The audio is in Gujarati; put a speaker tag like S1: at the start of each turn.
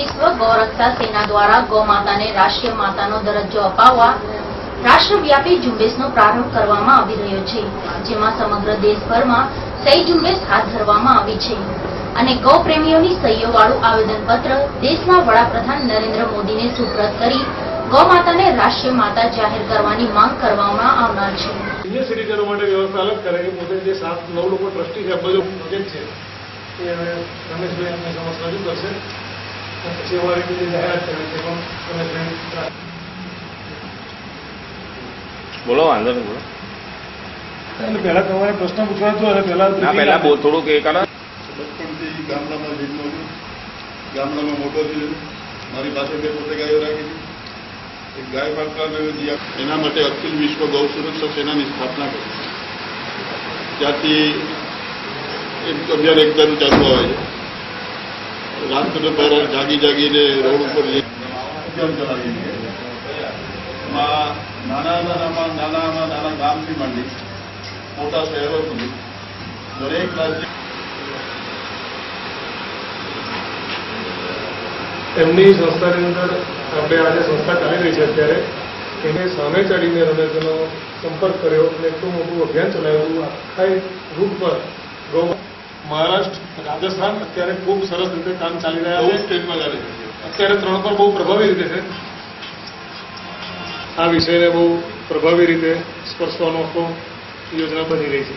S1: વિશ્વ ગૌરક્ષા સેના દ્વારા ગૌ માતાને રાષ્ટ્રીય માતાનો દરજ્જો અપાવવા રાષ્ટ્રવ્યાપી ઝુંબેશનો પ્રારંભ કરવામાં આવી રહ્યો છે, જેમાં સમગ્ર દેશભરમાં સહી ઝુંબેશ હાથ ધરવામાં આવી છે અને ગૌ પ્રેમીઓની સહીઓવાળું આવેદનપત્ર દેશના વડાપ્રધાન નરેન્દ્ર મોદીને સુપ્રત કરી ગૌ માતાને રાષ્ટ્રીય માતા જાહેર કરવાની માંગ કરવામાં આવનાર છે।
S2: સિનિયર સિટીઝનો માટે વ્યવસ્થા અલગ કરે કે પોતે જે 7-9 લોકો ટ્રસ્ટી છે, બધું પ્રોજેક્ટ છે એ હવે રમેશભાઈ અમને સમક્ષ રજૂ કરશે અને પછી અમારી રીતે જાહેરાત કરે છે પણ રમેશભાઈ
S3: બોલો, વાંધો નહીં, બોલો।
S2: એટલે પહેલા તમારે પ્રશ્ન પૂછવાનો હતો અને પહેલા
S3: થોડુંક એ કરો।
S4: બચપણથી ગામડામાં જન્મ છું, ગામડામાં મોટો થયો, મારી પાસે મેં પોતે ગાયો રાખી હતી। એક ગાય પાલકા એના માટે અખિલ વિશ્વ ગૌ સુરક્ષા સેનાની સ્થાપના કરી। ત્યાંથી અભિયાન એક ધારું ચાલુ આવે છે। રાત્રે પહેલા જાગીને રોડ ઉપર અભિયાન ચલાવીએ। એમાં નાના ગામથી માંડી મોટા શહેરો સુધી દરેક રાજ્ય
S2: એમની સંસ્થાની અંદર આપણે આજે સંસ્થા ચાલી રહી છે અત્યારે એને સામે ચડીને રમેશનો સંપર્ક કર્યો અને એટલું મોટું અભિયાન ચલાવ્યું। આખા રૂટ પર ગૌ મહારાષ્ટ્ર, રાજસ્થાન અત્યારે ખૂબ સરસ રીતે કામ ચાલી રહ્યા છે।
S4: સ્ટેટમાં ચાલે છે
S2: અત્યારે 3 પર બહુ પ્રભાવી રીતે છે। આ વિષયને બહુ પ્રભાવી રીતે સ્પર્શવાનો યોજના બની રહી છે।